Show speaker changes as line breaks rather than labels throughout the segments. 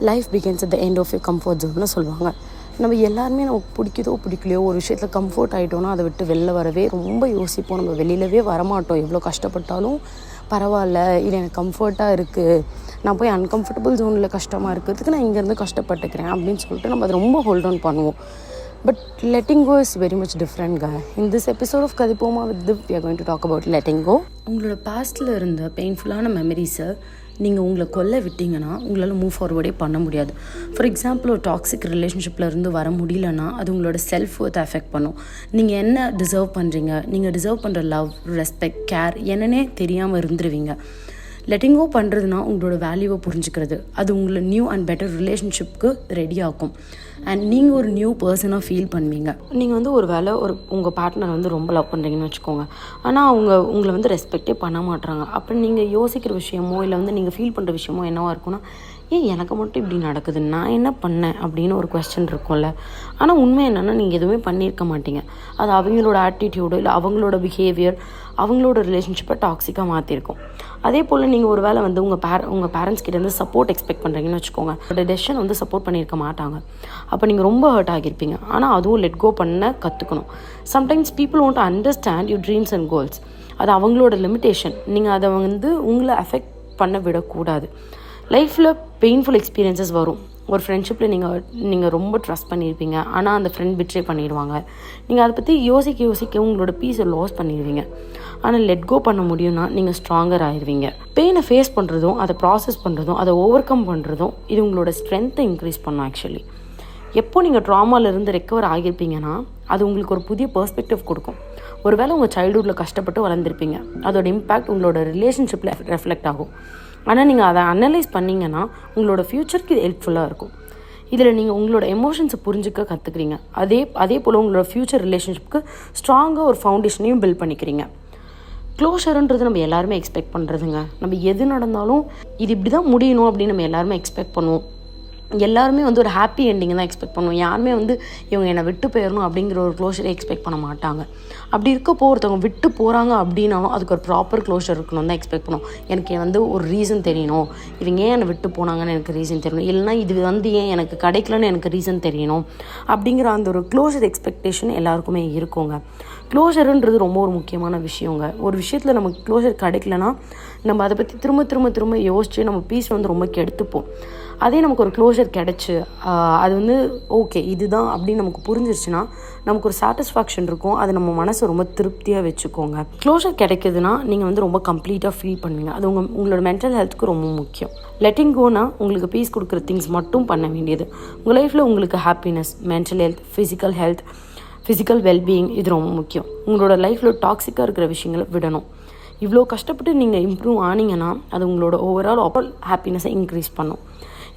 Life begins at the end of your comfort ஜோன்னு சொல்லுவாங்க. நம்ம எல்லாருமே நமக்கு பிடிக்குதோ பிடிக்கலையோ ஒரு விஷயத்தில் கம்ஃபர்ட் ஆகிட்டோன்னா அதை விட்டு வெளில வரவே ரொம்ப யோசிப்போம். நம்ம வெளியிலவே வரமாட்டோம். எவ்வளோ கஷ்டப்பட்டாலும் பரவாயில்ல, இது எனக்கு கம்ஃபர்ட்டாக இருக்குது, நான் போய் அன்கம்ஃபர்டபுள் ஜோனில் கஷ்டமாக இருக்கிறதுக்கு நான் இங்கேருந்து கஷ்டப்பட்டுக்கிறேன் அப்படின்னு சொல்லிட்டு நம்ம அதை ரொம்ப ஹோல்ட் ஆன் பண்ணுவோம். But letting go is very much different, guy. In this episode of Kadipoma with Div, we are going to talk about letting go. உங்களோட பாஸ்ட்டில் இருந்த பெயின்ஃபுல்லான மெமரிஸை நீங்கள் உங்களை கொல்ல விட்டீங்கன்னா உங்களால் மூவ் ஃபார்வர்டே பண்ண முடியாது. ஃபார் எக்ஸாம்பிள், ஒரு டாக்ஸிக் ரிலேஷன்ஷிப்பில் இருந்து வர முடியலன்னா அது உங்களோட செல்ஃப் ஒர்த்தை அஃபெக்ட் பண்ணும். நீங்கள் என்ன டிசர்வ் பண்ணுறீங்க, நீங்கள் டிசர்வ் பண்ணுற லவ், ரெஸ்பெக்ட், கேர் என்னன்னே தெரியாமல் இருந்துருவீங்க. லெட்டிங் கோ பண்ணுறதுனா உங்களோட வேல்யூவை புரிஞ்சுக்கிறது. அது உங்களை நியூ அண்ட் பெட்டர் ரிலேஷன்ஷிப்க்கு ரெடி ஆகும். அண்ட் நீங்கள் ஒரு நியூ பர்சனாக ஃபீல் பண்ணுவீங்க. நீங்கள் ஒரு வேளை உங்கள் பார்ட்னர் ரொம்ப லவ் பண்ணுறீங்கன்னு வச்சுக்கோங்க. ஆனால் உங்களை ரெஸ்பெக்டே பண்ண மாட்டாங்க. அப்போ நீங்கள் யோசிக்கிற விஷயமோ இல்லை நீங்கள் ஃபீல் பண்ணுற விஷயமோ என்னவாக இருக்குன்னா, ஏன் எனக்கு மட்டும் இப்படி நடக்குது, நான் என்ன பண்ணேன் அப்படின்னு ஒரு கொஸ்டின் இருக்கும்ல. ஆனால் உண்மை என்னென்னா, நீங்கள் எதுவுமே பண்ணியிருக்க மாட்டீங்க. அது அவங்களோட ஆட்டிடியூடு இல்லை அவங்களோட பிஹேவியர் அவங்களோட ரிலேஷன்ஷிப்பை டாக்ஸிக்காக மாற்றிருக்கும். அதே போல் நீங்கள் ஒரு வேளை உங்கள் பேரண்ட்ஸ் கிட்டேருந்து சப்போர்ட் எக்ஸ்பெக்ட் பண்ணுறீங்கன்னு வச்சுக்கோங்க. ஒரு டெசிஷன் சப்போர்ட் பண்ணியிருக்க மாட்டாங்க. அப்போ நீங்கள் ரொம்ப ஹர்ட் ஆகியிருப்பீங்க. ஆனால் அதுவும் லெட் கோ பண்ண கற்றுக்கணும். Sometimes people want to understand your dreams and goals. அது அவங்களோட லிமிட்டேஷன். நீங்கள் அதை உங்களை அஃபெக்ட் பண்ண விடக்கூடாது. லைஃப்பில் பெயின்ஃபுல் எக்ஸ்பீரியன்ஸஸ் வரும். ஒரு ஃப்ரெண்ட்ஷிப்பில் நீங்கள் ரொம்ப ட்ரஸ்ட் பண்ணியிருப்பீங்க, ஆனால் அந்த ஃப்ரெண்ட் பிட்ரே பண்ணிடுவாங்க. நீங்கள் அதை பற்றி யோசிக்க உங்களோட பீஸை லாஸ் பண்ணிடுவீங்க. ஆனால் லெட் கோ பண்ண முடியும்னா நீங்கள் ஸ்ட்ராங்கர் ஆயிடுவீங்க. பெயினை ஃபேஸ் பண்ணுறதும் அதை ப்ராசஸ் பண்ணுறதும் அதை ஓவர் கம் பண்ணுறதும் இது உங்களோட ஸ்ட்ரென்த்தை இன்க்ரீஸ் பண்ணும். ஆக்சுவலி எப்போ நீங்கள் ட்ராமாவிலேருந்து ரெக்கவர் ஆகியிருப்பீங்கன்னா அது உங்களுக்கு ஒரு புதிய பெர்ஸ்பெக்டிவ் கொடுக்கும். ஒருவேளை உங்கள் சைல்ட்ஹுட்டில் கஷ்டப்பட்டு வளர்ந்துருப்பீங்க, அதோட இம்பேக்ட் உங்களோட ரிலேஷன்ஷிப்பில் ரெஃப்ளெக்ட் ஆகும். ஆனால் நீங்கள் அதை அனலைஸ் பண்ணிங்கன்னா உங்களோட ஃப்யூச்சருக்கு இது ஹெல்ப்ஃபுல்லாக இருக்கும். இதில் நீங்கள் உங்களோட எமோஷன்ஸை புரிஞ்சுக்க கற்றுக்குறீங்க. அதே போல் உங்களோட ஃப்யூச்சர் ரிலேஷன்ஷிப்க்கு ஸ்ட்ராங்காக ஒரு ஃபவுண்டேஷனையும் பில்ட் பண்ணிக்கிறீங்க. க்ளோஷருன்றது நம்ம எல்லாருமே எக்ஸ்பெக்ட் பண்ணுறதுங்க. நம்ம எது நடந்தாலும் இது இப்படி தான் முடியணும் அப்படின்னு நம்ம எல்லாருமே எக்ஸ்பெக்ட் பண்ணுவோம். எல்லாருமே ஒரு ஹாப்பி எண்டிங்கை தான் எக்ஸ்பெக்ட் பண்ணுவோம். யாருமே இவங்க என்னை விட்டு போயிடணும் அப்படிங்கிற ஒரு க்ளோஷரை எக்ஸ்பெக்ட் பண்ண மாட்டாங்க. அப்படி இருக்கப்போ ஒருத்தவங்க விட்டு போகிறாங்க அப்படின்னாலும் அதுக்கு ஒரு ப்ராப்பர் க்ளோஷர் இருக்கணும் தான் எக்ஸ்பெக்ட் பண்ணுவோம். எனக்கு ஒரு ரீசன் தெரியணும், இவங்க ஏன் என்னை விட்டு போனாங்கன்னு எனக்கு ரீசன் தெரியணும், இல்லைனா இது ஏன் எனக்கு கிடைக்கலன்னு எனக்கு ரீசன் தெரியணும் அப்படிங்கிற அந்த ஒரு க்ளோஷர் எக்ஸ்பெக்டேஷன் எல்லாருக்குமே இருக்குங்க. க்ளோஷருன்றது ரொம்ப ஒரு முக்கியமான விஷயங்க. ஒரு விஷயத்தில் நமக்கு க்ளோஷர் கிடைக்கலனா நம்ம அதை பற்றி திரும்ப யோசித்து நம்ம பீஸ் ரொம்ப கெடுத்துப்போம். அதே நமக்கு ஒரு க்ளோஷர் கிடச்சி அது ஓகே இதுதான் அப்படின்னு நமக்கு புரிஞ்சிருச்சுன்னா நமக்கு ஒரு சாட்டிஸ்ஃபேக்ஷன் இருக்கும். அது நம்ம மனசை ரொம்ப திருப்தியாக வச்சுக்கோங்க. க்ளோஷர் கிடைக்குதுன்னா நீங்கள் ரொம்ப கம்ப்ளீட்டாக ஃபீல் பண்ணுவீங்க. அது உங்களோட மென்டல் ஹெல்த்துக்கு ரொம்ப முக்கியம். லெட்டிங் கோனா உங்களுக்கு பீஸ் கொடுக்குற திங்ஸ் மட்டும் பண்ண வேண்டியது. உங்கள் லைஃப்பில் உங்களுக்கு happiness, mental health, physical wellbeing இது ரொம்ப முக்கியம். உங்களோட லைஃப்பில் டாக்ஸிக்காக இருக்கிற விஷயங்களை விடணும். இவ்வளோ கஷ்டப்பட்டு நீங்கள் இம்ப்ரூவ் ஆனீங்கன்னா அது உங்களோட ஓவரால் ஹாப்பினஸை இன்க்ரீஸ் பண்ணும்.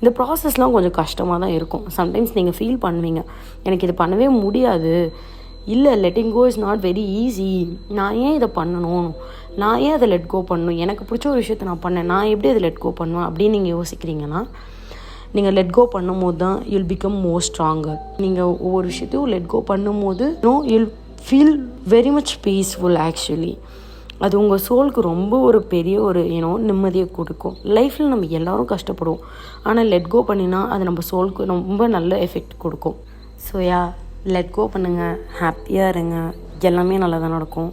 இந்த ப்ராசஸ்லாம் கொஞ்சம் கஷ்டமாக தான் இருக்கும். சம்டைம்ஸ் நீங்கள் ஃபீல் பண்ணுவீங்க, எனக்கு இது பண்ணவே முடியாது, இல்லை letting go is not very easy, நான் ஏன் இதை பண்ணணும், நான் ஏன் அதை லெட் கோ பண்ணணும், எனக்கு பிடிச்ச ஒரு விஷயத்தை நான் பண்ணேன், நான் எப்படி அதை லெட் கோ பண்ணுவேன் அப்படின்னு நீங்கள் யோசிக்கிறீங்கன்னா நீங்கள் லெட் கோ பண்ணும் போது தான் யூல் பிகம் மோர் ஸ்ட்ராங்கர். நீங்கள் ஒவ்வொரு விஷயத்தையும் லெட் கோ பண்ணும்போது you'll feel very much peaceful. Actually அது உங்கள் சோலுக்கு ரொம்ப ஒரு பெரிய ஒரு நிம்மதியை கொடுக்கும். லைஃப்பில் நம்ம எல்லோரும் கஷ்டப்படுவோம், ஆனால் லெட் கோ பண்ணினா அது நம்ம சோலுக்கு ரொம்ப நல்ல எஃபெக்ட் கொடுக்கும். ஸோ லெட் கோ பண்ணுங்கள், ஹாப்பியாக இருங்க, எல்லாமே நல்லா தான் நடக்கும்.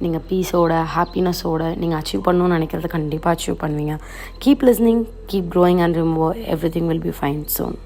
நீங்கள் பீஸோட ஹாப்பினஸோட நீங்கள் அச்சீவ் பண்ணணும்னு நினைக்கிறத கண்டிப்பாக அச்சீவ் பண்ணுவீங்க. Keep listening, keep growing and remove, everything will be fine soon.